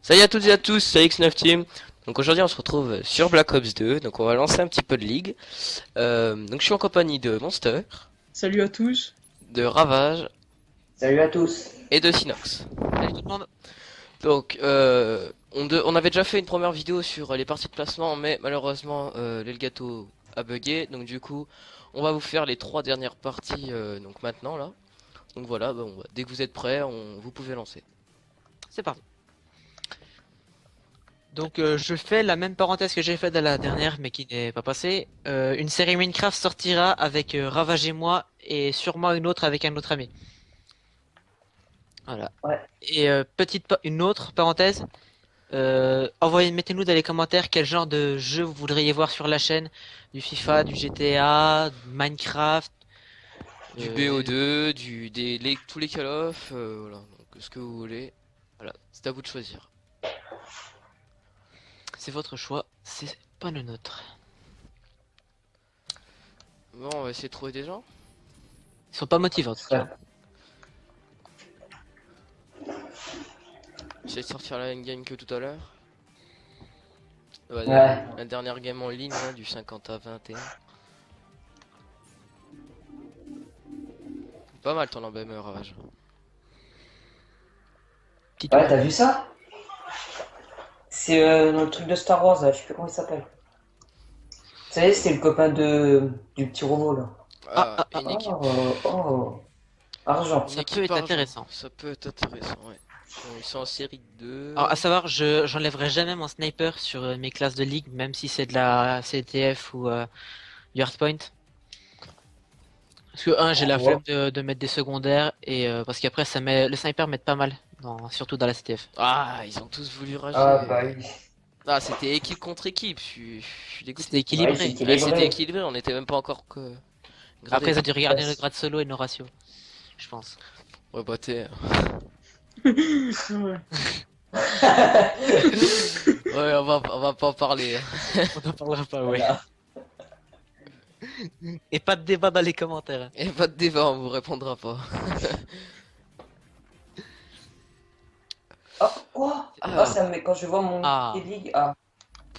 Salut à toutes et à tous, c'est X9 Team. Donc aujourd'hui on se retrouve sur Black Ops 2, donc on va lancer un petit peu de ligue. Donc je suis en compagnie de Monster, Salut à tous. de Ravage Salut à tous. et de Synox. Salut tout le monde. Donc on avait déjà fait une première vidéo sur les parties de placement, mais malheureusement l'Elgato a bugué. Donc du coup on va vous faire les 3 dernières parties donc maintenant là. Donc voilà, dès que vous êtes prêts, vous pouvez lancer. C'est parti. Donc je fais la même parenthèse que j'ai faite à la dernière mais qui n'est pas passée. Une série Minecraft sortira avec Ravage et moi et sûrement une autre avec un autre ami. Voilà. Ouais. Et une autre parenthèse. Mettez-nous dans les commentaires quel genre de jeu vous voudriez voir sur la chaîne. Du FIFA, du GTA, du Minecraft. Du BO2, tous les Call of, voilà, donc ce que vous voulez. Voilà, c'est à vous de choisir. C'est votre choix, c'est pas le nôtre. Bon, on va essayer de trouver des gens. Ils sont pas motivés en tout cas. J'essaie de sortir la même game que tout à l'heure. Ouais, Ouais. la dernière game en ligne, là, du 50 à 21. Pas mal ton embêmeur, Ravage. Petite Ouais, web. t'as vu ça? C'est dans le truc de Star Wars, là, je sais plus comment il s'appelle. Vous savez, c'est le copain du petit robot, là. Une équipe. Oh, argent. Ça Une équipe peut être par jour. intéressant. Ça peut être intéressant, ouais. Bon, ils sont en série 2. Alors à savoir, j'enlèverai jamais mon sniper sur mes classes de ligue, même si c'est de la CTF ou du Hardpoint. Parce que j'ai la Ouais. flemme de mettre des secondaires et parce qu'après le sniper m'aide pas mal, surtout dans la CTF. Ah, ils ont tous voulu rager. Ah, bah oui. Ah, c'était équipe contre équipe, je suis dégoûté. C'était équilibré. Ouais, c'est Ouais, équilibré. c'était équilibré, on était même pas encore que... Après ils ont dû regarder Ouais. le grade solo et nos ratios, je pense. Ouais, bah t'es... Ouais. Ouais, on va pas en parler. On n'en parlera pas, ouais. Voilà. Et pas de débat dans les commentaires. Et pas de débat, on vous répondra pas. Oh, quoi? Ah, ça me met quand je vois mon Ah. ligue. Ah,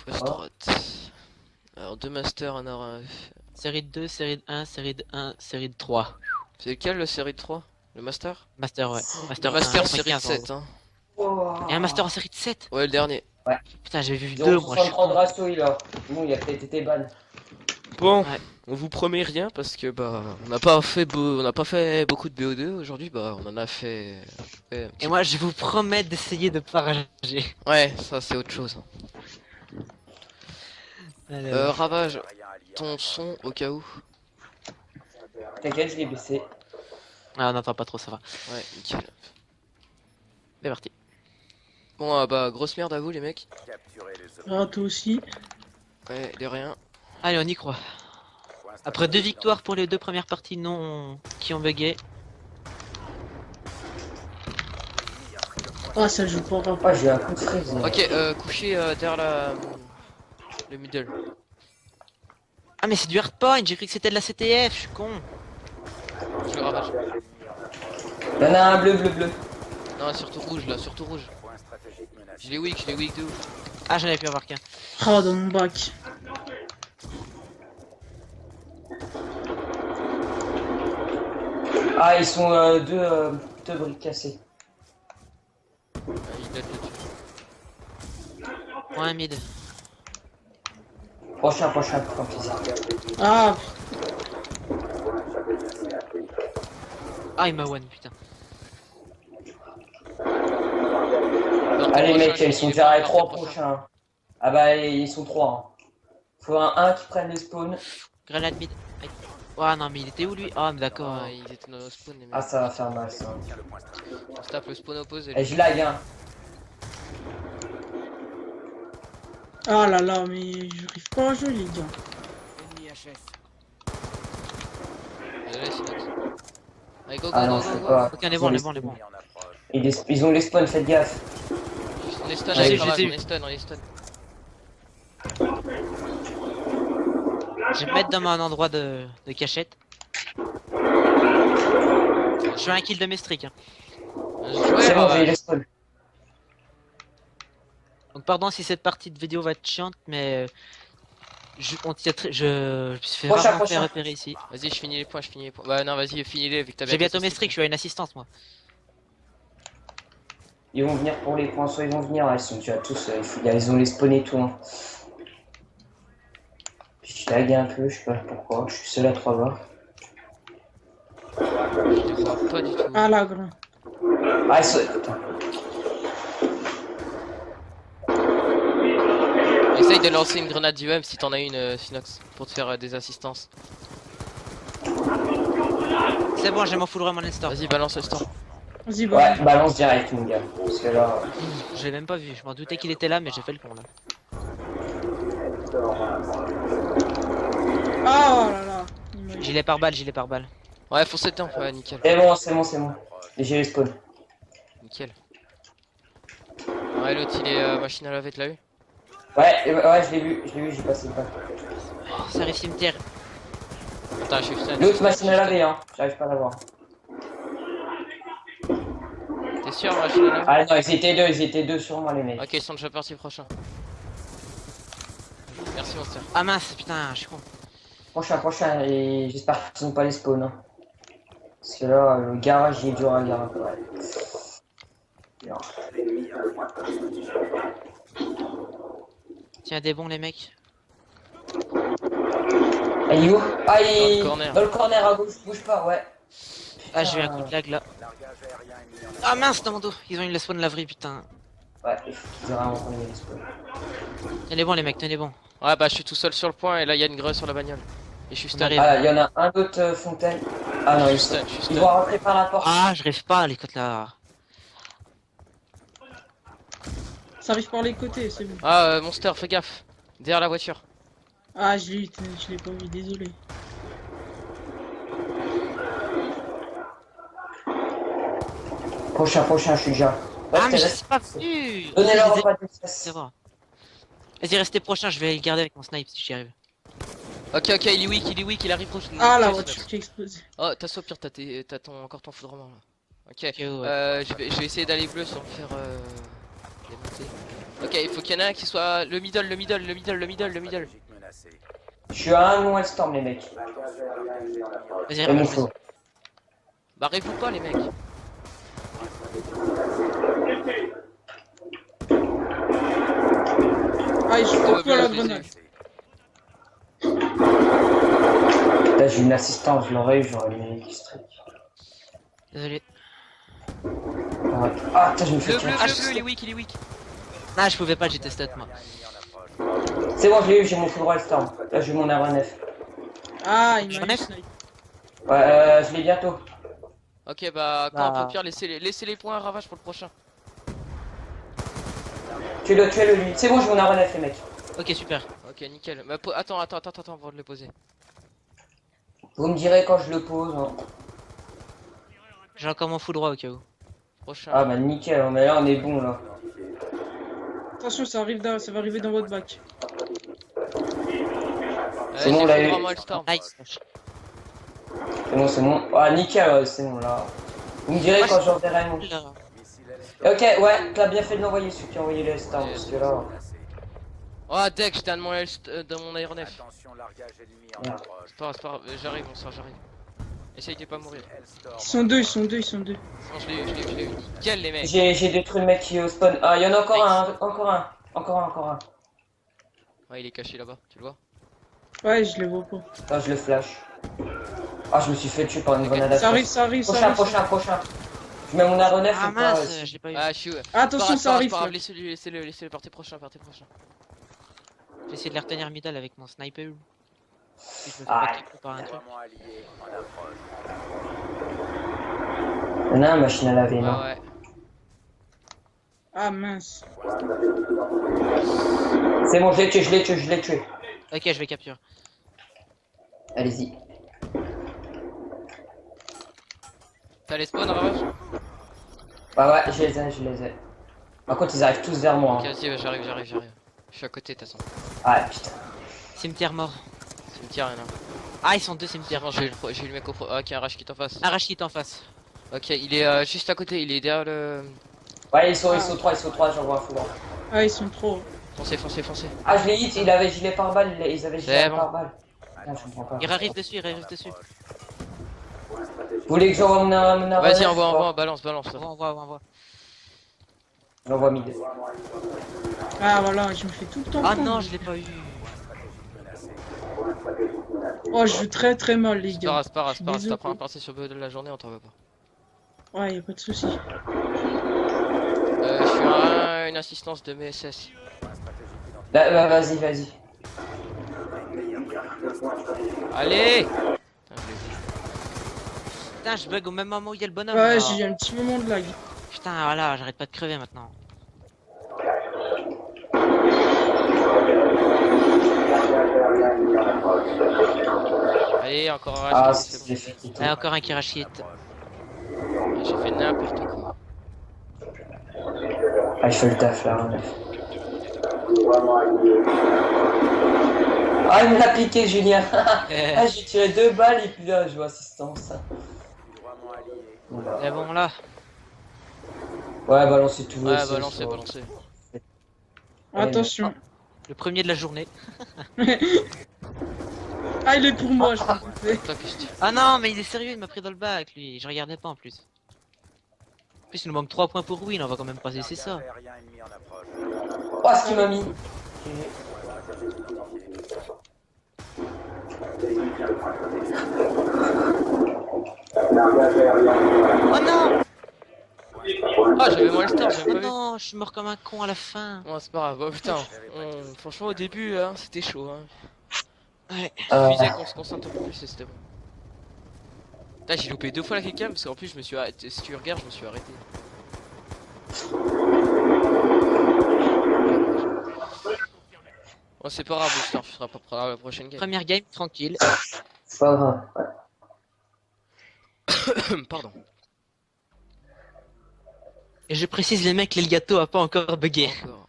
Poste Oh. droite. Alors, deux masters, un aura. Série de 2, série de 1, série de 1, série de 3. C'est lequel, le série de 3? Le master? Master, ouais. Le Master, master 1, série de 15, 7, hein. oh. Et un master en série de 7. Ouais, le dernier. Putain, j'ai vu 2, moi, je suis 0,63 de con. ratio, il a. Bon, il a peut-être été ban. Bon, Ouais. on vous promet rien parce que bah on n'a pas fait beaucoup de BO2 aujourd'hui, bah on en a fait. Un petit- Et moi, je vous promets d'essayer de pas rager. Ouais, ça c'est autre chose. Ravage, ton son au cas où. T'inquiète, je l'ai baissé. Ah, on n'entend pas trop, ça va. Ouais, nickel. C'est parti. Bon, bah grosse merde à vous les mecs. Ah, toi aussi. Ouais, de rien. Allez, on y croit. Après 2 victoires pour les 2 premières parties qui ont bugué. Ah, ça joue pas Oh, rapport. j'ai un coup de freeze. Ok, couché derrière le middle. Ah, mais c'est du hardpoint, j'ai cru que c'était de la CTF, je suis con. Je le ravage. Il y en a un bleu. Non, surtout rouge là, surtout rouge. Je l'ai weak de ouf. Ah, j'en avais pu avoir qu'un. Ah, dans mon bac. Ah, ils sont deux briques cassées. Ah, il date là-dessus. Ouais, mid. Prochain, tant pis. Ah, Ah, il m'a one, putain. Alors, Allez ton mec, prochain, ils sont il est déjà pas les encore, 3 tes prochains. Ah bah ils sont 3. Hein. Faut un qui prenne les spawns. Grenade mid. Aïe. Ouais, non, mais il était où lui? Ah, mais d'accord. Ah, ils étaient dans le spawn les mecs. Ah ça va faire mal ça. On se tape le spawn opposé. Et je lag hein. ah là là, mais j'arrive pas à jouer, les gars. Allez, Synox. Allez, go, Ah go, non go, je go, peux go. pas. Ok, on est bon, on est bon, on est bon. Ils ont les spawns, faites gaffe. On est stun, Je allez, les ai Ravage, vus. on est stun, on est stun. Je vais me mettre dans mon endroit de cachette. Je fais un kill de mes streaks. Hein. Ouais, C'est bon, j'ai Ravage. les spawns. Donc pardon si cette partie de vidéo va être chiante, mais je me suis fait Prochain, rarement faire prochain. repérer ici. Vas-y, je finis les points, je finis les points. Bah non, vas-y, finis-les vu que t'as J'ai bientôt tes mes sticks. streaks, je suis à une assistance moi. Ils vont venir pour les points, soit ils vont venir, ils sont déjà tous, ils ont les spawns et tout. Hein. Je lag un peu, je sais pas pourquoi, je suis seul à 3 barres. Je les vois pas du tout. Ah là, grand. Ah, ils sont... Putain. Essaye de lancer une grenade du M si t'en as une, Synox, pour te faire des assistances. C'est bon, j'ai mon full run en instant. Vas-y, balance le store. Vas-y, bah. Ouais, balance direct, mon gars. Parce que là... J'ai même pas vu, je m'en doutais qu'il était là, mais j'ai fait le con là. Ah, oh là là. Il m'a- Gilet par balle, gilet par balle. Ouais, foncez dedans, ouais, nickel. C'est bon, c'est bon, c'est bon. Et j'ai les spawns. Nickel. Ouais, l'autre il est machine à laver, tu l'as eu? Ouais, je l'ai vu, j'ai passé le pas. Ça arrive cimetière. Attends, je suis stun. L'autre machine à laver, hein, j'arrive pas à l'avoir. T'es sûr, machine à laver? Ah non, ils étaient deux sur moi, les mecs. Ok, ils sont déjà partis prochain. Merci, Monster. Ah mince, putain, je suis con. Prochain, et j'espère qu'ils ont pas les spawns. Hein. Parce que là, le garage, il est dur à garder. Ouais. Non. Tiens, des bons les mecs. Ah, il est où? Ah, il... Dans le corner. Dans le corner à gauche, bouge pas, ouais. Ah, j'ai eu un coup de lag là. Ah mince, dans mon dos, ils ont eu le spawn laverie, putain. Ouais, il faut qu'ils aient vraiment pas les spawns. Tenez bon les mecs, tenez bon. Ouais, bah je suis tout seul sur le point et là il y a une grue sur la bagnole. Et je suis stun. arrive. Ah, il y en a un autre fontaine. Ah non, Je ils suis stun, je suis ils stun. vont rentrer par la porte. Ah, je rêve pas les côtes là. Ça arrive par les côtés, c'est bon. Ah, Monster, fais gaffe. Derrière la voiture. Ah, je l'ai pas vu, désolé. Prochain, je suis déjà. Ah, mais je Restez, sais pas vu. Donnez-leur C'est pas de c'est stress. vrai. Vas-y, restez prochain, je vais le garder avec mon snipe si j'y arrive. Ok, il est weak, il arrive proche. Ah, la proche, voiture qui a explosé. Oh, t'as ça au pire, encore ton foudrement là. Ok, Ok, ouais. je vais essayer d'aller bleu sans me faire démonter. Ok, il faut qu'il y en ait un qui soit le middle. Je suis à un non storm, les mecs. Vas-y, Et mon réponds. flow. Barrez-vous pas les mecs. Ah, je Oh, fais quoi la bien, grenade? Là, j'ai une assistance, je l'aurais eu, j'aurais mis les streak. Désolé. Ah, putain, je me fais Bleu, tirer. il est weak. Ah, je pouvais pas, j'étais stat moi. C'est bon, je l'ai eu, j'ai mon full roll storm. Là, j'ai mon RNF. Ah, il Je m'a eu relève. snipe. Ouais, je l'ai bientôt. Ok, bah quand Bah. au pire, laissez les points à ravage pour le prochain. Tuez-le, lui. C'est bon, j'ai mon RNF, les mecs. Ok, super. Ok, nickel. Bah, attends, avant de le poser. Vous me direz quand je le pose. Hein. J'ai encore mon full droit au cas où. Prochain. Ah, bah nickel, hein, mais là, on est bon, là. Attention, ça va arriver dans votre bac. c'est bon, j'ai là, fait il- vraiment le storm. Nice. C'est bon. Ah, nickel, c'est bon, là. Vous me direz quand j'enverrai mon... Là. Ok, ouais, t'as bien fait de l'envoyer, celui qui a envoyé le storm, parce que là... Oh, deck, j'étais dans mon aéronef. Merde. C'est pas grave, j'arrive, j'arrive. Essaye de pas mourir. Ils sont deux. Non, je l'ai eu. Nickel les mecs. J'ai détruit le mec qui est au spawn. Ah, il y en a encore un. Ouais, il est caché là-bas, tu le vois? Ouais, je les vois pas. Attends, je le flash. Ah, je me suis fait tuer par une grenade à Ça flash. arrive, ça arrive. Prochain. Je mets mon aéronef Ah ou pas mince, je l'ai pas eu. Ah, je suis. Ah, attention, ça arrive. Pas grave, là. laissez-le, partez prochain. J'ai essayé de les retenir middle avec mon sniper. Si je me fais Ah. pas kicker par un truc. Il y en a un machine à laver, non? Ouais. Ah, mince. C'est bon, je l'ai tué. Ok, je vais capture. Allez-y. T'as les spawns, ravage? Ouais, je les ai. Par contre, ils arrivent tous vers moi. Ok, Hein. vas-y, j'arrive. Je suis à côté de toute façon. Ah, putain. Cimetière mort. Cimetière, rien. Ah, ils sont deux cimetières. Bon, j'ai eu le mec au pro. Ah, ok, un rage qui est en face. Arrache qui est en face. Ok, il est juste à côté, il est derrière le. Ouais, ils sont 3, j'en vois un fou. Ah, ils sont trop. Foncez, foncez, foncez. Ah, je l'ai hit, il avait gilet pare-balles, ils avaient C'est gilet bon. pare-balles. Ah, je comprends pas. Il arrive dessus, il arrive dessus. Vous voulez que j'envoie mon Vas-y, envoie, balance, balance. On voit. J'envoie mid. Ah, voilà, je me fais tout le temps. Ah prendre. non, je l'ai pas eu. Oh, je joue très très mal, les C'est pas gars. grave, c'est pas grave, c'est pas grave. Si Désolé. ta première partie sur BO de la journée, on t'en veut pas. Ouais, y a pas de souci. Je suis à une assistance de mes SS. Là, vas-y, vas-y. Allez! Putain, je bug au même moment où il y a le bonhomme. Ouais, là. j'ai eu un petit moment de lag. Putain, voilà, j'arrête pas de crever maintenant. Allez, encore un Ah, rachis, c'est c'est bon. fait. Ah, encore un qui rachit. J'ai fait n'importe quoi. Ah, je fais le taf là. Ah, il me l'a piqué, Julien. Ah, j'ai tiré 2 balles et puis là, je vois assistance. Voilà. Mais bon, là. Ouais, balancez tout. Ouais, c'est balancez, chaud. balancez. Attention. Le premier de la journée. Ah, il est pour moi, je m'en foutais. Toi, qu'est-ce que tu- Ah non, mais il est sérieux, il m'a pris dans le bac, lui. Je regardais pas en plus. En plus, il nous manque 3 points pour win, on va quand même pas laisser ça. Oh, ce qu'il m'a mis. Oh non! Ah, j'avais moins le star, j'avais Oh pas vu. non, je suis mort comme un con à la fin. Ouais, c'est pas grave. Oh, putain, franchement, au début, hein, c'était chaud. Hein. Ouais. Euh, Suffisait qu'on se concentre un peu plus et c'était bon. Là, j'ai loupé 2 fois la kickcam parce qu'en plus, je me suis arrêté. Si tu regardes, je me suis arrêté. Bon, c'est pas grave, le star sera pas pour la prochaine game. Première game, tranquille. C'est pas grave. Ouais. Pardon. Et je précise, les mecs, l'Elgato a pas encore bugué. Encore.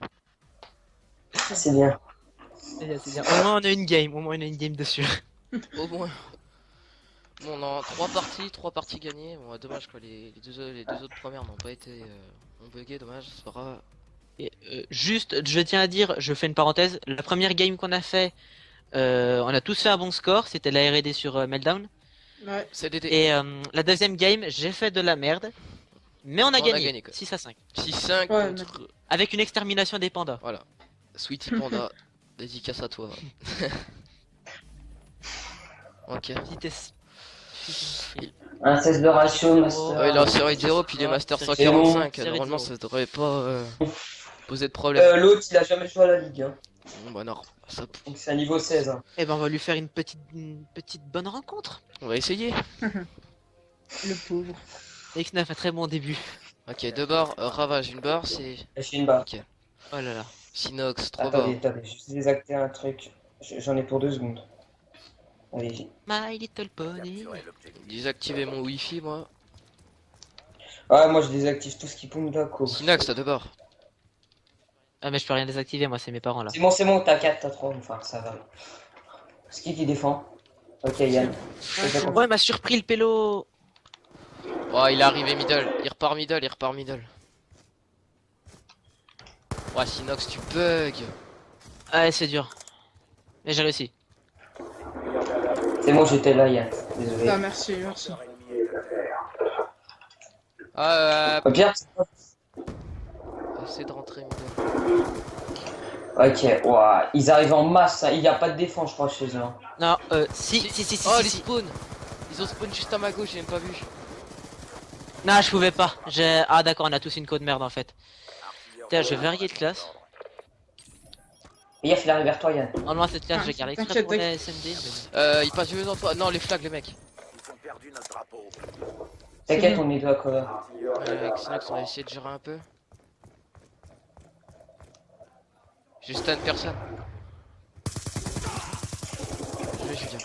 C'est bien. C'est bien. Au moins, on a une game, dessus. Au moins. Bon, on a 3 parties gagnées. Bon, dommage quoi, les deux autres premières n'ont pas été. Ont bugué, dommage, c'est pas grave. Et, juste, je tiens à dire, je fais une parenthèse, la première game qu'on a fait, on a tous fait un bon score, c'était la R&D sur Meltdown. Ouais. CDD. Et la deuxième game, j'ai fait de la merde, mais on a gagné, gagné, quoi. 6-5. 6-5 Ouais, contre. Avec une extermination des pandas. Voilà. Sweetie Panda, dédicace à toi. Ok. Vitesse. Un 16 de ratio, master. Ouais, il est en série 0 puis il est master C'est 145. bon. Normalement, Série ça devrait pas poser de problème. L'autre, il a jamais joué à la ligue. Hein. Bon, bah non, ça, Donc c'est un niveau 16. Hein. Et ben on va lui faire une petite bonne rencontre. on va essayer. Le pauvre. X9 un très bon début. Ok, 2 barres, ravage, une barre, c'est J'ai fait une barre. nickel. Oh là là. Sinox, 3 barres. Attendez, juste désactiver un truc. J'en ai pour 2 secondes. Allez-y. My little pony. Désactiver mon wifi, moi. Ah, moi je désactive tout ce qui pomme d'accord. Sinox, t'as 2 barres. Ah mais je peux rien désactiver, moi c'est mes parents là. C'est bon, t'as 4, t'as 3, enfin ça va. C'est qui défend? Ok, Yann. Ouais, il m'a surpris le pélo. Oh, il est arrivé middle. Il repart middle. Ouais, Sinox, tu bugs. Ouais, c'est dur. Mais j'ai réussi. C'est bon, j'étais là, Yann. Désolé. Ah, merci, merci. Ah, Au pire, essaie de rentrer middle. ok, ouah, ils arrivent en masse, hein. Il n'y a pas de défense, je crois, chez eux. Hein. Non, si. Oh, les spawns. Ils ont spawn juste à ma gauche, j'ai même pas vu. Non, je pouvais pas. Ah d'accord, on a tous une code merde en fait. Tiens, je vais varier de classe. Et il arrive vers toi, Yann. Normalement cette classe, Ah, je garde exprès t'inquiète, pour la SMD. Il passe du devant toi. Non, les flags, les mecs. T'inquiète, on est deux à cover. Avec Sinox, on va essayer de gérer un peu. J'ai stun personne. Je vais Julien.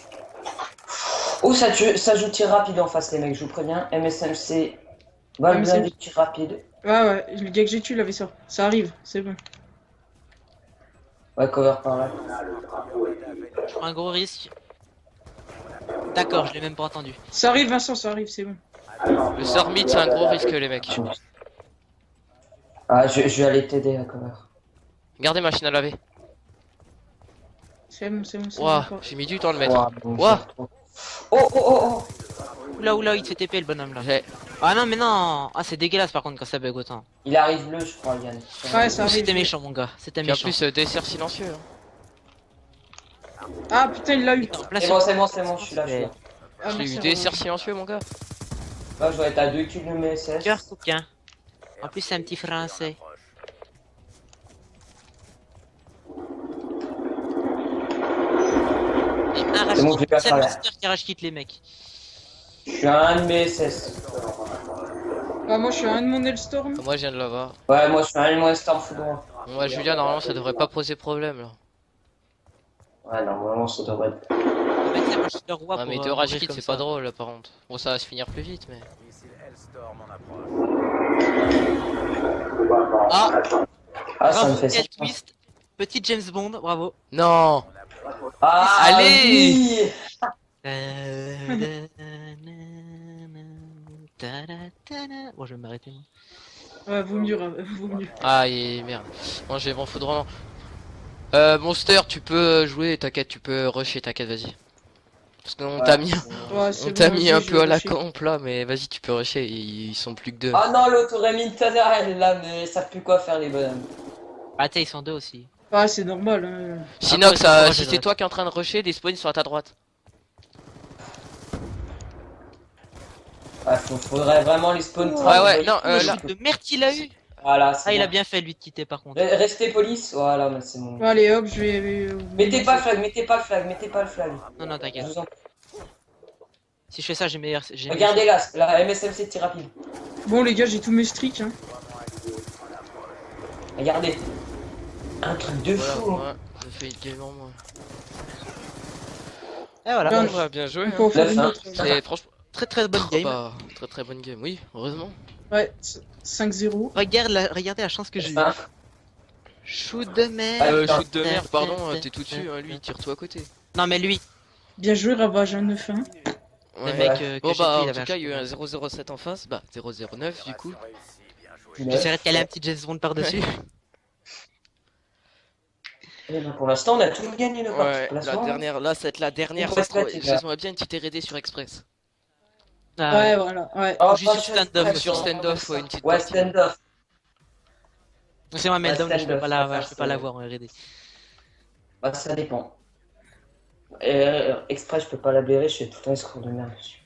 Oh, ça joue tir rapide en face, les mecs, je vous préviens. MSMC, balle MSMC. blindée, tir rapide. Ouais, le gars que j'ai tué, il avait ça. Ça arrive, c'est bon. Ouais, cover par là. Je prends un gros risque. D'accord, je l'ai même pas entendu. Ça arrive, Vincent, ça arrive, c'est bon. Le sort mid, c'est un gros risque, les mecs. Ah, je vais aller t'aider à cover. Regardez machine à laver. C'est bon, c'est bon, c'est bon. Ouah, j'ai mis du temps à le mettre. Ouah, bon, Ouah. j'ai trop- Oh, oh, oh, Oula, il s'est TP le bonhomme là. J'ai- Ah non, mais non. Ah, c'est dégueulasse par contre quand ça bug autant. oh. Il arrive bleu, je crois, Yann. Ouais, ça arrive. C'était méchant, mon gars. C'était Puis en méchant. plus, dessert silencieux. Hein. Ah putain, il l'a eu. Là, C'est sur- bon, c'est bon, c'est bon, je suis là, je suis là. Ah, J'ai merci, eu Romain. dessert silencieux, mon gars. Là, je dois être à 2 kills de mes SS. Cœur coquin. En plus, c'est un petit français. Un C'est bon, j'ai pas c'est le travers. master qui rage quitte les mecs. Je suis à 1 de mes SS. Ah, moi, je suis à un de mon Hellstorm. Moi, je viens de l'avoir. Ouais, moi, je suis à 1 de mon Storm Foudre. Bon, moi, Julien, normalement, ça devrait pas poser problème là. Ouais, normalement, ça devrait être. On va mettre la machine de roi Ah, pour, mais deux rage mourir kit, comme c'est ça. pas drôle là, par contre. Bon, ça va se finir plus vite, mais. Ah, Ah, ça me bravo, fait ça. quel twist. Petit James Bond, bravo. Non! Ah, Allez oui. Bon, je vais m'arrêter. moi. Ouais, vaut mieux, vaut mieux. Ah, et merde. Bon, j'ai vent foudroyant. Monster, tu peux jouer, t'inquiète, tu peux rusher, t'inquiète, vas-y. Parce qu'on Ouais, t'a mis, Ouais, c'est on bon, t'a mis vas-y, un je peu vais à la rusher. camp là, mais vas-y, tu peux rusher, ils sont plus que deux. Ah non, l'autre aurait mis une taser là, mais ils savent plus quoi faire, les bonhommes. Ah, t'es, ils sont deux aussi. Ouais, c'est normal. Hein. Sinox, Après, c'est si moi, c'est je toi qui es en train de rusher, des spawns sont à ta droite. Ouais, faudrait vraiment les spawn. Ouais, non, Le là. shoot de merde qu'il a eu. Voilà, c'est Ah, il a bon. bien fait lui de quitter par contre. Restez police, voilà, mais c'est bon. Allez, hop, je vais. Mettez pas le flag, mettez pas le flag, mettez pas le flag. Non, non, Je t'inquiète. vous en- Si je fais ça, j'ai meilleur. j'ai meilleur- Regardez là, la MSMC de tir rapide. Bon, les gars, j'ai tous mes streaks. Hein. Regardez. Un truc de Voilà, fou. ouais, j'ai fait game en moins. Et voilà. Bien. Ouais, bien joué. On peut en faire Neuf, une hein. autre. C'est franchement. Très très bonne game. Bah, très très bonne game, oui, heureusement. Ouais, 5-0. Regardez la chance que j'ai eu. Enfin, Shoot de merde. putain. Shoot de merde, pardon, t'es tout dessus, hein, lui, tire-toi à côté. Non, mais lui, Bien joué, Ravage, un 9-1. le Ouais. mec ouais. que Bon j'ai bah, tué, en il tout avait cas, un il y a eu un shoot. 007 en face, bah 009 du coup. J'essaierai de caler un petit James Bond par-dessus. Eh ben, pour l'instant, on a tout gagné le Ouais, parti. la dernière, là, ça va être la dernière. Il Ça reste se trouve, là, les gars. j'aimerais bien une petite R&D sur Express. Ah, Ouais, voilà. Ouais. Oh, Juste pas sur stand-up, très Sur fort. stand-off, ouais, une petite Ouais, partie. stand-off. C'est moi, Meltdown, Ouais, je peux pas la, stand-up, je peux pas l'avoir en R&D. Bah, ça dépend. Express, je peux pas la blairer, je fais tout le temps escroc de merde dessus.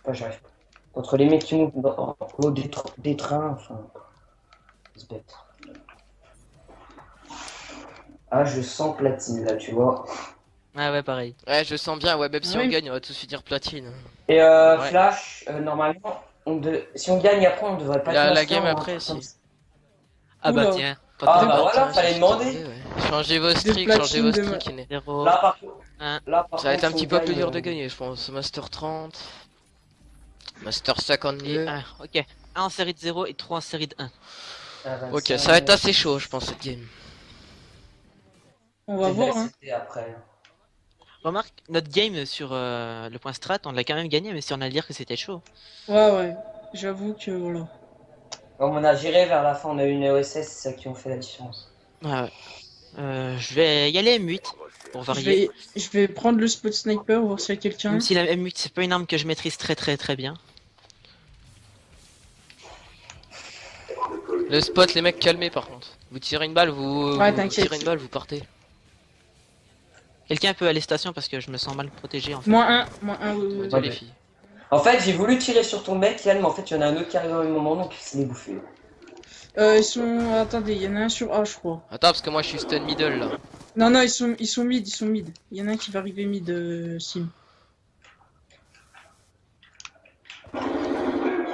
Enfin, j'arrive pas. Contre les mecs qui montent en haut des trains, enfin. C'est bête. Ah, je sens platine là, tu vois. Ah ouais, pareil. Ouais, je sens bien, ouais, même si Oui. on gagne, on va tous finir platine. Et Ouais. Flash, normalement, si on gagne après, on devrait pas La être game master, après, hein, si. comme ça. Ah bah Oula. tiens. Ah, Pas bah de voilà, platine, fallait c'est demander. ce que je disais, ouais. Changez vos streaks, platine changez vos de streaks, Iné. 0. Là, par contre, Un. là, par Ça va être contre, un petit on peu plus gagne, dur de gagner, je pense. Master 30. Master 52. Et 1. Ok. 1 en série de 0 et 3 en série de 1. Ok, ça va être assez chaud, je pense, cette game. On va voir. Hein. Après. Remarque, notre game sur le point strat, on l'a quand même gagné, mais si on a à dire que c'était chaud. Ouais. J'avoue que voilà. Comme on a géré vers la fin, on a eu une OSS, c'est ça qui ont fait la différence. Ouais. Je vais y aller M8 pour varier. Je vais prendre le spot sniper, voir s'il y a quelqu'un. Même si la M8 c'est pas une arme que je maîtrise très bien. Le spot, les mecs, calmez par contre. Vous tirez une balle, vous t'inquiète. tirez une balle, vous partez. Quelqu'un peut aller station parce que je me sens mal protégé en fait. -1, oui. Vas-y, les filles. En fait, j'ai voulu tirer sur ton mec, Yann, mais en fait, il y en a un autre qui arrive au même moment, donc il s'est bouffé. Ils sont. Attendez, il y en a un sur A, je crois. Attends, parce que moi je suis stun middle là. Non, ils sont mid, Il y en a un qui va arriver mid, Sim.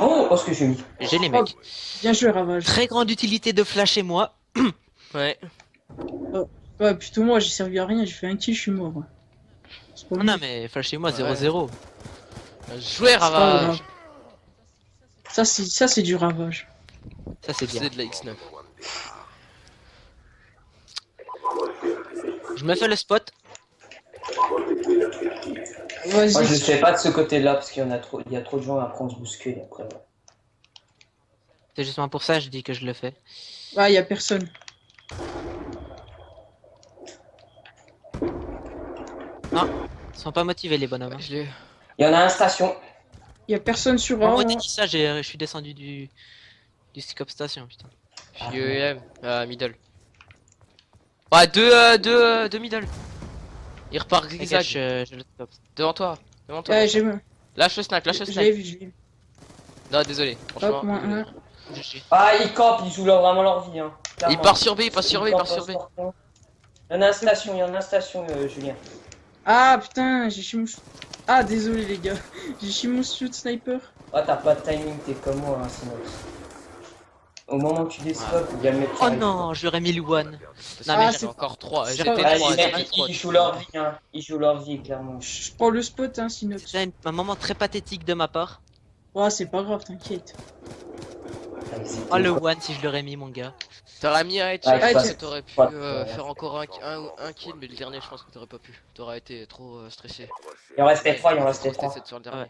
Oh, ce que j'ai mis. J'ai les mecs. Bien joué, Ravage. Très grande utilité de flash et moi. Ouais. Ouais, plutôt moi, j'ai servi à rien, j'ai fait un kill, je suis mort. C'est pas Non, non mais flash et moi Ouais. 0-0. Jouer Ravage. Ça, c'est du Ravage. Ça c'est bien. C'est de la X9. Je me fais le spot. Moi, je Vas-y. sais pas de ce côté-là, parce qu'il y en a trop, il y a trop de gens à prendre se bousculer après. C'est justement pour ça que je dis que je le fais. Ah, il y a personne. Ils sont pas motivés les bonhommes. Hein. Je l'ai. Il y en a un station. Y a personne sur Quand A. moi hein. t'as dit ça, je suis descendu du scope station, putain. Je suis middle. Ouais, deux middle. Il repart T'inquiète, zigzag. je le scope. Devant toi. Devant toi. Ouais, j'ai Lâche le snack, lâche le je l'ai snack. vu, je l'ai vu. Non, désolé. Franchement. Hop, moins désolé. un. GG. Ah, ils campent, ils jouent vraiment leur vie. Hein. Il Clairement. part sur B, il part sur B, il Ils part campent sur B. au scorpion. Il y en a un station, il y en a un station, Julien. Ah putain, j'ai chez mon... Ah désolé les gars, j'ai chez mon shoot sniper. Ah, t'as pas de timing, t'es comme moi, hein, sinon. Au moment où tu descopes, il y a le mec qui Oh arrive. non, j'aurais mis le one. Non, Non, mais mais j'ai c'est- encore 3. c'est J'étais pas- 3. Ah, les j'étais mecs, 3. ils jouent leur vie, hein. Ils jouent leur vie, clairement. Je prends le spot hein, Sinox. C'est un moment très pathétique de ma part. Oh c'est pas grave, t'inquiète. Oh le one si je l'aurais mis mon gars. T'aurais mis un headshot, Ouais, parce tiens. que t'aurais pu Ouais. faire encore un kill, mais le dernier, je pense que t'aurais pas pu. T'aurais été trop stressé. Il en restait 3, il en Trop restait 3. stressé sur le dernier.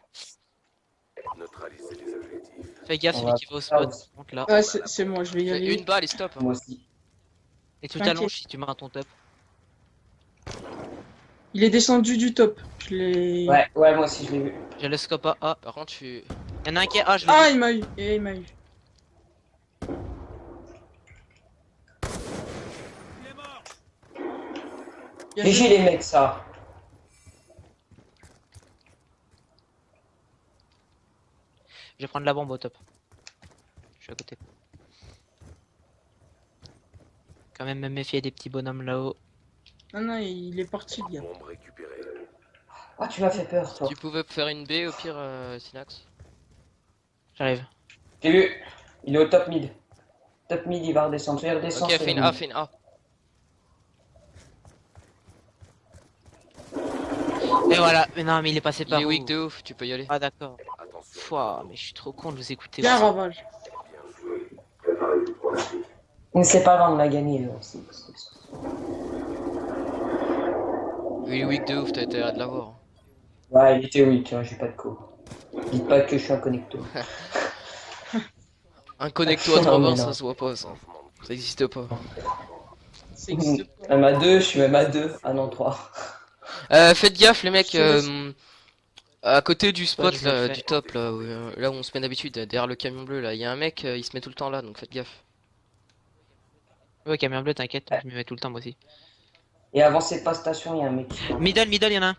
Fais gaffe, On celui va qui va au faire spot. aussi. Donc là. Ah c'est moi, je vais y Fais aller. une balle et stop. Moi aussi. Et tu T'inquiète. t'allonges si tu mets ton top. Il est descendu du top. Je l'ai... Ouais, ouais, moi aussi, je l'ai vu. J'ai le scope à A. Par contre, je suis. Y'en a un qui est A, je l'ai Ah vu. il m'a eu, et il m'a eu. Il y a GG les mecs, ça. Je vais prendre la bombe au top. Je suis à côté. Quand même me méfier des petits bonhommes là-haut. Non non, il est parti le gars. Ah, tu m'as fait peur, toi. Tu pouvais faire une B au pire, Synax. J'arrive. J'ai vu. Il est au top mid. Top mid, il va redescendre. Tu vas redescendre. Ok, sur fais une le A, mid. fais une A. Et voilà. Mais non, mais il est passé Il par est où weak de ouf, tu peux y aller. Ah d'accord. Pouah, mais je suis trop con de vous écouter. Bien aussi. ravage. Mais c'est pas grave, on a gagné. Il est weak de ouf, t'as intérêt à de l'avoir. Ouais, il était weak, hein, j'ai pas de co. Dites pas que je suis un connecto. Un connecto à Non, 3 mais bords, non. ça se voit pas, ça. Ça existe pas. C'est existe pas. Même à 2, je suis même à 2. Ah non, 3. Faites gaffe, les mecs. Je te laisse. À côté du spot, Ouais, je le là, fais. du top, là où on se met d'habitude, derrière le camion bleu, là, il y a un mec, il se met tout le temps là, donc faites gaffe. Ouais, camion bleu, t'inquiète, je m'y mets tout le temps moi aussi. Et avancez pas station, il y a un mec. Middle, y'en a un.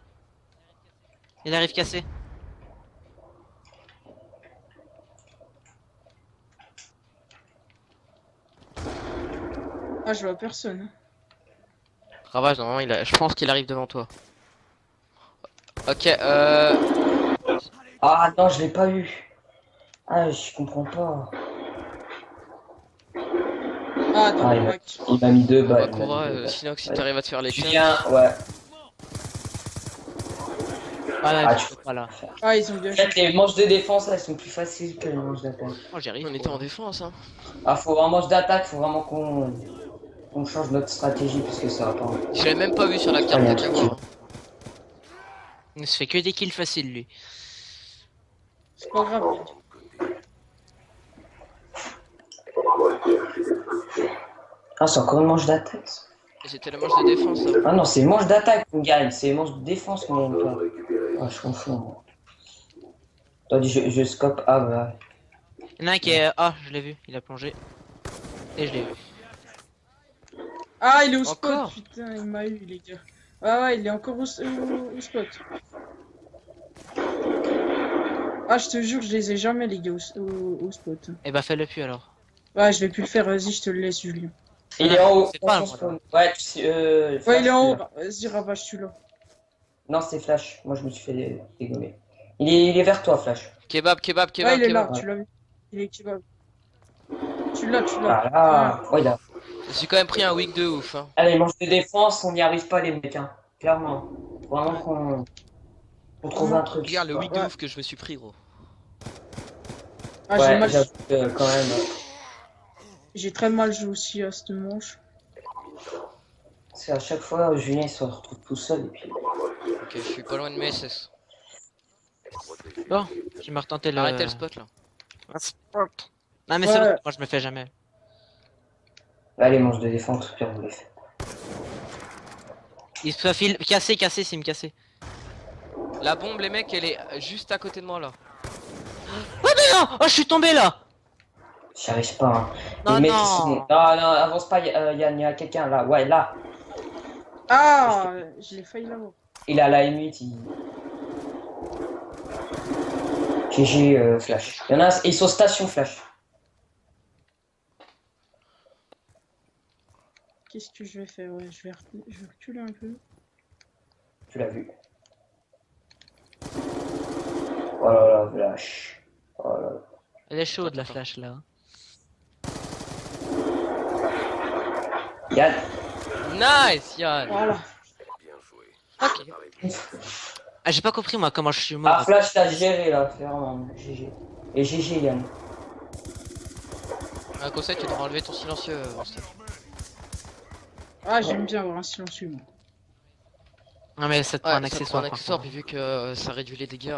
Il arrive cassé. Ah je vois personne. Ravage, normalement, je pense qu'il arrive devant toi. Ok, Ah non, je l'ai pas eu. Ah, je comprends pas. Ah dans Ah, le il bac. m'a mis 2 balles. Bakura, Synox, si t'arrives à te faire les tiens. Julien, ouais. Ah là, Ah, je tu peux pas là. Ah ils ont bien En joué. fait, les manches de défense, elles sont plus faciles que les manches d'attaque. Oh, j'y arrive. On était en défense, hein. Ah, faut vraiment manche d'attaque, faut vraiment qu'on change notre stratégie parce que ça va pas. Je l'ai même pas vu sur la carte, Ah, il y a t'as un qu'à truc. voir. Il se fait que des kills faciles lui. C'est pas grave. Ah, c'est encore une manche d'attaque. Ça. Et c'était la manche de défense, ça. Ah non, c'est une manche d'attaque qu'on gagne, c'est une manche de défense qu'on gagne pas. Ah, je confonds. Attends, je scope. Ah, bah. Il y en a un qui est. Ah, je l'ai vu, il a plongé. Et je l'ai vu. Ah il est au spot, Encore putain il m'a eu les gars. Ah ouais il est encore au spot. Ah je te jure je les ai jamais les gars au spot. Et bah fais-le plus alors. Ouais je vais plus le faire, vas-y je te le laisse Julien. Il est en haut. C'est pas attention, un spawn. Ouais, tu sais, Ouais Flash, il est en haut, celui-là. vas-y ravage tu l'as. Non, c'est Flash. Moi, je me suis fait dégommer. Il est vers toi, Flash. Kebab, kebab, Ouais kebab, il est là, kebab. tu l'as vu. Il est kebab. Tu l'as. Ah là. Ouais, là. J'ai quand même pris un weak de ouf, hein. Allez, manche de défense, on n'y arrive pas, les mecs. Hein. Clairement. Faut vraiment qu'on trouve un truc. Regarde le weak de Ouais. ouf que je me suis pris, gros. Ah j'ai Ouais, mal. j'avoue que quand même. J'ai très mal joué aussi à cette manche. C'est à chaque fois, Julien il se retrouve tout seul. Et puis... Ok, je suis pas loin de mes SS. Bon, je vais me retenter le. Arrêtez le spot, là. Un spot. Non mais Ouais. c'est bon, moi je me fais jamais. Là, les manches de défense, pire, on les fait. Il se profile. Cassé, c'est me casser. La bombe, les mecs, elle est juste à côté de moi là. Oh mais non. Oh, je suis tombé là. J'y arrive pas. Hein. Non, Les mecs, non. ils sont... Non, non, avance pas, Yann, il y a quelqu'un là. Ouais, là. Ah, je l'ai failli l'avoir. Il a la M8, il... GG Flash. Il y en a, ils sont station Flash. Qu'est-ce que je vais faire? Ouais, je vais reculer un peu. Tu l'as vu. Oh là là, Flash. Oh là là. Elle est chaude la flash là. Yann. Nice, Yann. Voilà. Ok. Ah, j'ai pas compris moi comment je suis mort. Ah, Flash, t'as géré là, c'est vraiment GG. Et GG, Yann. Un conseil, tu devrais enlever ton silencieux, Monster. Ah, j'aime bien avoir un silencieux, moi. Non mais ça te prend Ouais, un ça te accessoire. prend un par accessoire, contre. puis vu que ça réduit les dégâts.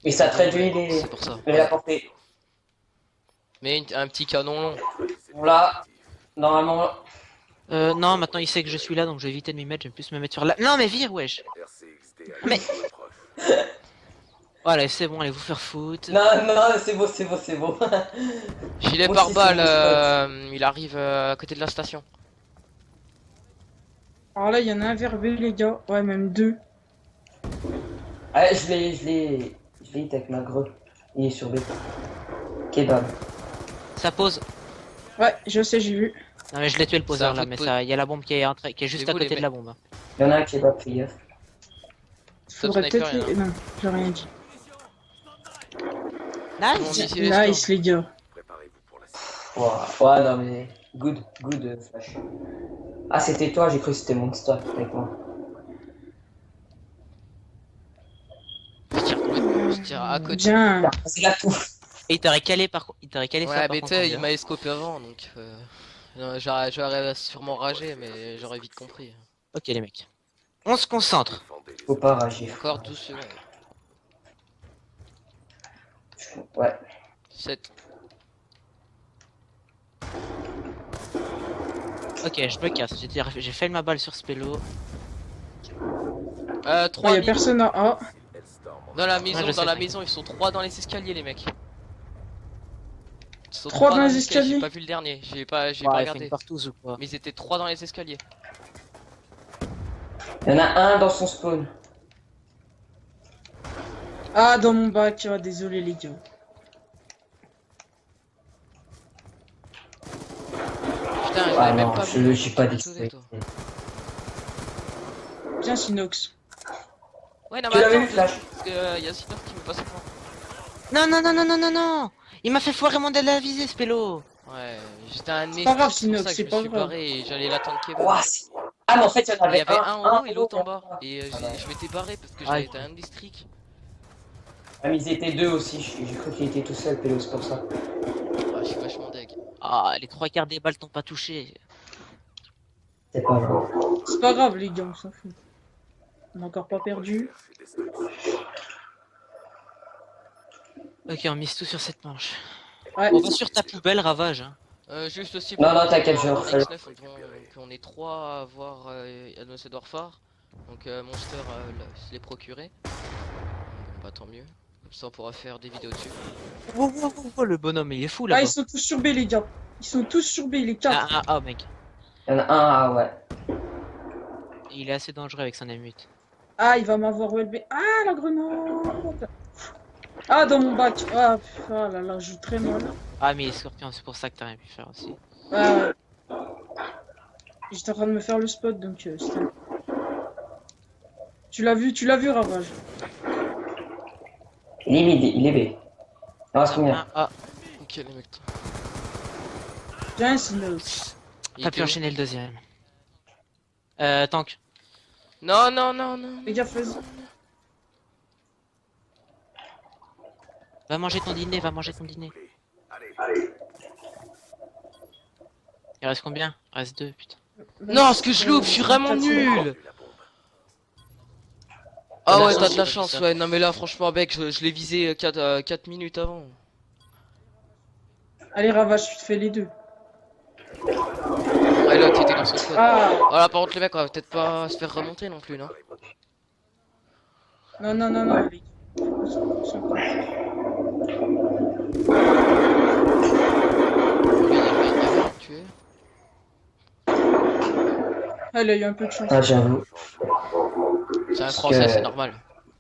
Et ça te réduit les... C'est pour ça. la portée. Mais un petit canon long. Bon là, normalement... Non, maintenant il sait que je suis là donc je vais éviter de m'y mettre, je vais plus me mettre sur là. Non mais vire, wesh. Mais. Voilà, c'est bon, allez vous faire foutre. Non, non, c'est beau, c'est beau, c'est beau. Gilet Moi aussi, pare-balles, c'est il arrive à côté de la station. Alors là, il y en a un vers B, les gars. Ouais, même deux. Ouais, je l'ai hit avec ma greu. Il est sur B. Kebab. Ça pose. Ouais, je sais, j'ai vu. Non mais je l'ai tué le C'est poseur un là, jeu de mais pose. ça, il y a la bombe qui est juste Et à vous, les côté de mecs la bombe. Hein. Il y en a un kebab, fais gaffe. Faudrait sniper, peut-être les... Non, j'ai rien dit. On Nice. dit ici les Nice, les gars. Ouah. Ouais, non mais... Good, good, Flash. Ah, c'était toi, j'ai cru que c'était Monster avec moi. Je tire à côté. Bien. C'est la touffe. Et il t'aurait calé par contre. Il t'aurait calé ça Ouais, par mais tu contre. sais, en il bien. m'a escopé avant, donc non, j'aurais sûrement ragé, mais j'aurais vite compris. Ok les mecs. On se concentre. Faut pas rager. Encore 12 secondes. Ouais. 7. Ok, je me casse. J'ai fait ma balle sur Spello. 3 Ouais, y a personne en A. dans la maison, Ouais, je sais, dans la t'inquiète. maison, ils sont 3 dans les escaliers, les mecs. Ils sont 3 trois dans les J'ai escaliers. pas vu le dernier, j'ai pas Ouais, il fait regardé. une partouze ou quoi. Mais ils étaient 3 dans les escaliers. Il y en a un dans son spawn. Ah, dans mon bac. Ah, désolé, les gars. Putain, Ah j'avais même non, pas vu. j'ai pas Désolé, d'extrait. toi. Bien, Sinox. Ouais, non, Tu mais l'avais attends, vu, Flash parce que y a Sinor qui me passe devant. Non, non, non, non, non, non, non. Il m'a fait foirer mon délai à viser, Spello. Ouais, j'étais un nez. pas grave, c'est pour Sinox, ça que c'est je me pas suis grave. barré et j'allais l'attendre kebab. Ouah, ah, mais en fait, il y en Il y avait avait un en haut et l'autre en haut. bas. Et je m'étais barré parce que Ah, j'avais il- été un district. Ah, mais ils étaient deux aussi. J'ai cru qu'il était tout seul, Pélo, c'est pour ça. Ah, je suis vachement deg. Ah, les 3/4 des balles t'ont pas touché. C'est pas grave. C'est pas grave, les gars, on s'en fout. On a encore pas perdu. Ok, on mise tout sur cette manche. Ouais. On va sur ta poubelle, ravage. Hein. Juste aussi Non, non, dire t'inquiète, qu'en je refais. X9, on est 3 à avoir annoncé Dwarfar. Donc Monster se l'est procuré. Bah tant mieux. Comme ça on pourra faire des vidéos dessus. Wow, wow, wow, wow, le bonhomme, il est fou Ah, là-bas. ils sont tous sur B, les gars. Ils sont tous sur B, les 4. Ah, mec. Il y en a un, ah ouais. Il est assez dangereux avec son M8. Ah, il va m'avoir OLB. Ah, la grenade. Ah, dans mon bac. Ah, ah là là, je joue très mal. Ah, mais Scorpion, c'est pour ça que t'as rien pu faire aussi. Ah, ouais. J'étais en train de me faire le spot, donc c'était... Tu l'as vu, Ravage. Il est mid, il est B. Il en reste combien? Ah, Ok les mecs. Bien, sinon. Il t'as était pu où enchaîner le deuxième. Tank. Non, non, non, non. Les gars, vas-y. Va manger ton dîner, va manger ton dîner. Il reste combien? Il reste 2, putain. Non, ce que je loupe, je suis vraiment nul. Ah ouais, t'as de la chance, ouais. Non mais là, franchement, mec, je l'ai visé 4 minutes avant. Allez, Ravage, tu te fais les deux. Ouais, là, t'étais dans son squad. Ah, Voilà, par contre, les mecs, on va peut-être pas se faire remonter non plus, non? non, non, non, non. Lui, il y avait un tué. Elle a eu un peu de chance. Ah, j'avoue. C'est un Parce français, que- c'est normal.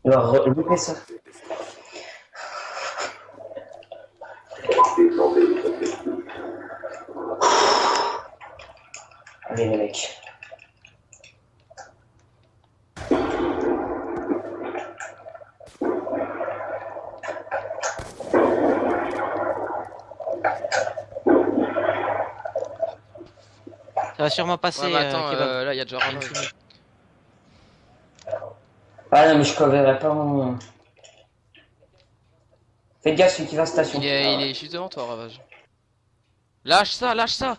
Alors, loupez ça. Allez, les mecs. Ça va sûrement passer. Ouais, mais attends, Kebab. là, il y a déjà Ravage. Ah non, mais je coverrai pas mon. Faites gaffe, celui qui va à station. Il est juste devant toi, Ravage. Lâche ça, lâche ça!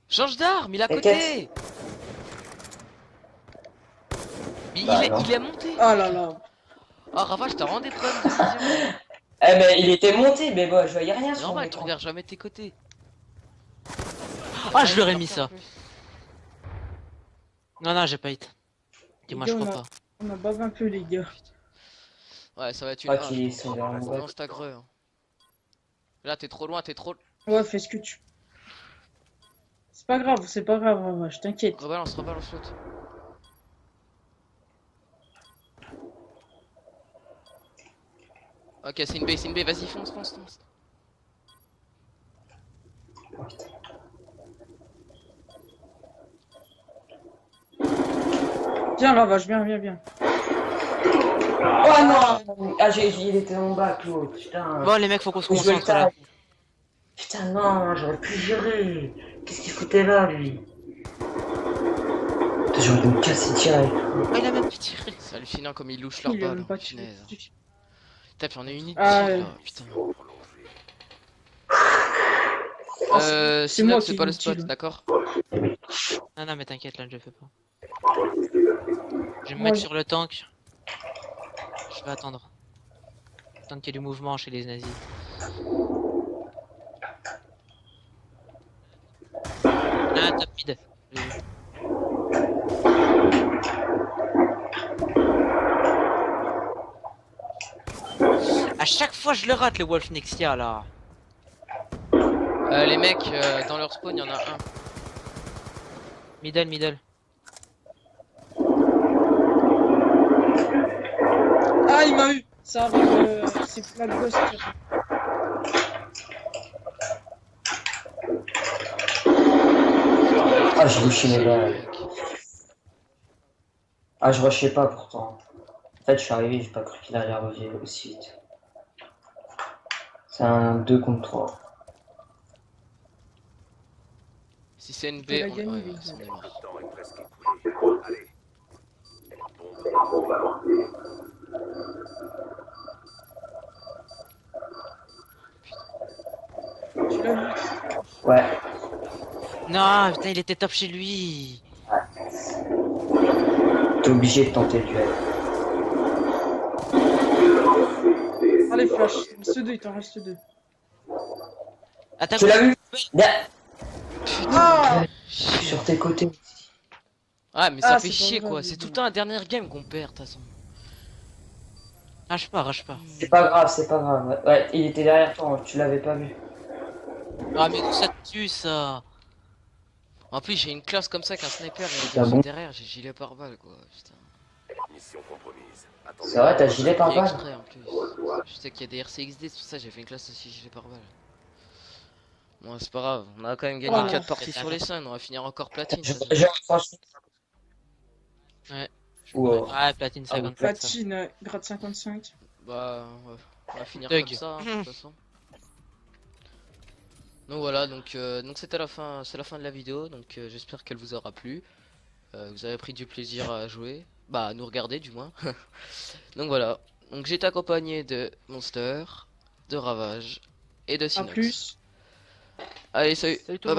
Change d'arme, il est à côté! Mais Bah, il non. est monté! Oh là là. Ah, Ravage, t'as vraiment des problèmes de vision. Eh ben, il était monté, mais bon, je voyais rien C'est sur normal, tu l'écran. regardes jamais de tes côtés. Ah, je leur ai mis ça. Non, non, j'ai pas hit. Dis-moi, je Les gars, crois pas. On a bavé un peu, les gars. Ouais, ça va être une Ah, hache, qu'ils je sont pense. vers mon Non, c'est agreux. Hein. Là, t'es trop loin, t'es trop. Ouais, fais ce que tu. C'est pas grave, je t'inquiète. Rebalance l'autre. Ok, c'est une B, vas-y, fonce. Viens, Ravage, viens. Oh non! Ah, il était en bas, Claude. Putain. Bon, les mecs, faut qu'on se Je vais le concentre là. tailler. Putain, non, j'aurais pu gérer. Qu'est-ce qu'il foutait là, lui? Putain, j'aurais dû me casser direct. Ah, il a même pas tiré. C'est hallucinant comme ils louchent leur Il a balle. même pas Hein, tiré. punaise. Putain, j'en ai une Ah, là, ouais. putain. c'est Sinon, moi c'est qui pas le l'utilise. spot, d'accord? Non, non, mais t'inquiète, là, je le fais pas. Je vais me Moi, mettre je- sur le tank. Je vais attendre. Attendre qu'il y ait du mouvement chez les nazis. Ah, top mid. J'ai vu. À chaque fois, je le rate, le Wolf Nexia là. Les mecs, dans leur spawn, il y en a un. Middle. Ah, il m'a eu. Ça arrive, c'est Flag Ghost. Ah, j'ai louché mes balles. Mec. Ah, je rushais pas pourtant. En fait, je suis arrivé, j'ai pas cru qu'il allait revenir aussi vite. C'est un 2 contre 3. Si c'est une B, Il a on gagné, ouais, les ouais, gars. c'en est marre. Tu l'as vu. Ouais. Non, putain, il était top chez lui. T'es obligé de tenter le duel. Allez, flash. Il t'en reste deux. Attaque. Tu l'as vu? Là, Ah, sur tes côtés. Ah, mais ça Ah, fait c'est chier pas quoi, grave, c'est les tout le gars. temps la dernière game qu'on perd, de toute façon. Rage pas. C'est pas grave, c'est pas grave. Ouais, il était derrière toi, hein, tu l'avais pas vu. Ah, mais d'où ça te tue ça? En plus, j'ai une classe comme ça qu'un sniper, Ah bon? derrière, j'ai gilet pare-balles quoi, putain. C'est vrai, t'as gilet par Pris balle. exprès, en plus. Je sais qu'il y a des RCXD, c'est pour ça que j'ai fait une classe aussi gilet pare-balles. Bon, c'est pas grave, on a quand même gagné Voilà. 4 parties sur les Suns, on va finir encore platine. Je, ça, je, franchement. Ouais. Wow. Ouais, platine Ah oui, 54. ça. platine, grade 55. Bah, ouais, on va finir Doug. comme ça, hein, de toute façon. Donc voilà, donc c'était la fin, c'est la fin de la vidéo, donc j'espère qu'elle vous aura plu. Vous avez pris du plaisir à jouer, bah à nous regarder du moins. Donc voilà, donc j'étais accompagné de Monster, de Ravage et de À Sinox. plus. Allez, salut. Salut tout Bye le monde.